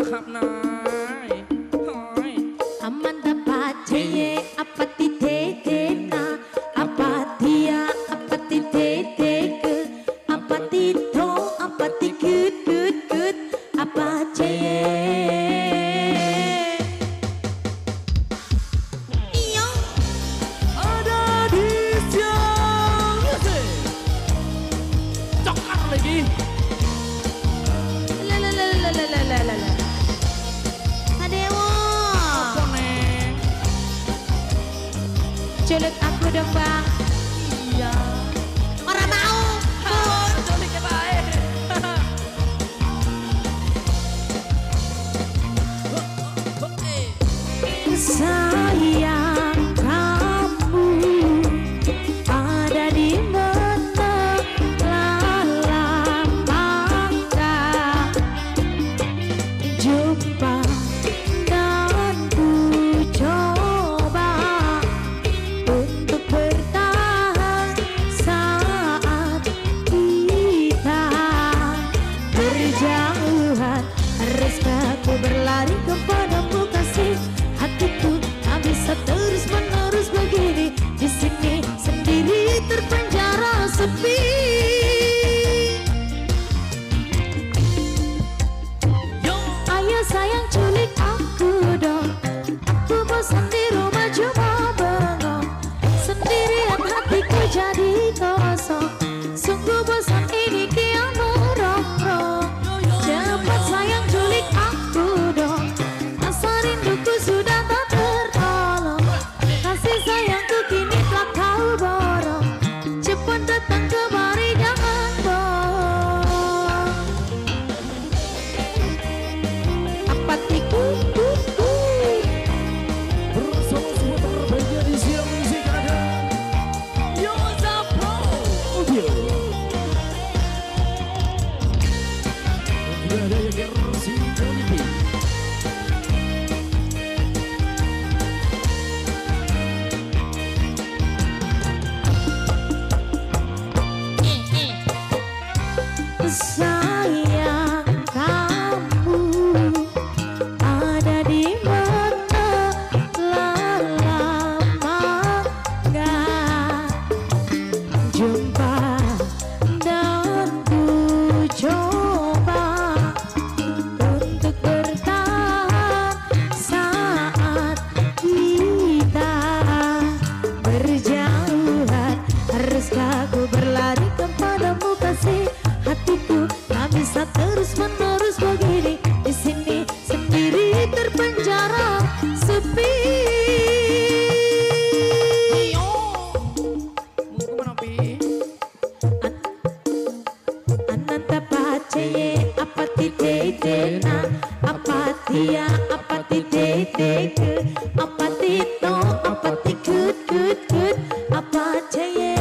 Maaf nay. Hoy. Aman dapat jeye apa titena apa dia apa titete apa tito apa tikut apa jeye. Iyo Ada di siang musik. Cokar lagi. la. Adewo. Apa neng? Culik aku dong bang. Iya. Orang mau. Culik ya baik. Sayang kamu ada di mana lama jumpa dan ku coba untuk bertahan saat kita berjauhan. Haruskah aku berlari kepadamu kasih? Hatiku tak bisa terus menerus begini di sini sendiri terpenjara sepi. Ayo sayang culik aku dong. Aku bosan di rumah cuma bengong sendirian, hatiku jadi kosong. Sungguh bosan ini kian merongrong. Cepat sayang culik aku dong. Rasa rinduku sudah tak tertolong. Kasih sayangku kini telah kau borong. Cepat datang kemari jangan bohong. Apa tiku Bersama semua terbaiknya di siang musik ada Yosa Pro Audio. Sudah ada yang versi politik. sayang kamu ada di mana lama gak jumpa dan ku coba untuk bertahan saat kita berjauhan. Haruskah aku berlari kepadamu kasih? Hatiku tak bisa terus menerus begini di sini sendiri terpenjara sepi. Ananta pace apa titena apa dia apa titete apa tito apa tikut apa ceye.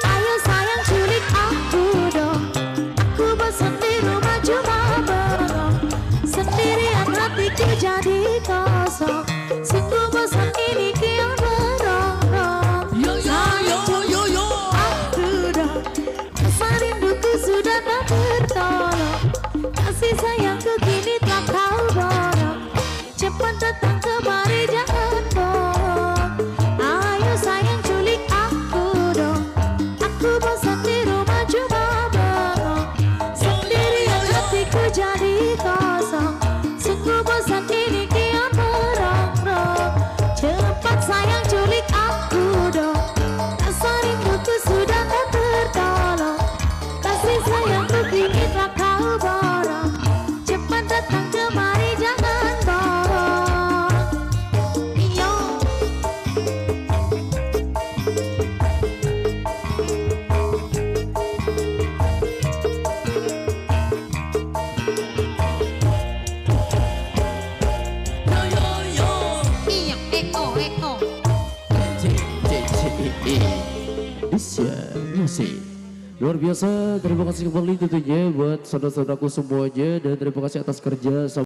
Ayo sayang culik aku dong. Aku bosan di rumah cuma bengong sendirian, hatiku jadi kosong. Sungguh bosan ini kian merongrong. Aku dong. Rasa rinduku sudah tak tertolong. Kasih sayangku kini telah kau borong. Cepat datang kemari jangan bohong. Ayo sayang culik aku dong. Aku bosan di rumah cuma bengong sendirian, hatiku jadi kosong. Sungguh bosan ini kian merongrong. Cepat sayang culik aku dong. Rasa rinduku sudah tak tertolong. Kasih sayangku kini telah kau borong. Cepat datang kemari jangan bohong. Iyo. Iya, eko. Di siang musik. Luar biasa, terima kasih kembali tentunya buat saudara-saudaraku semuanya dan terima kasih atas kerja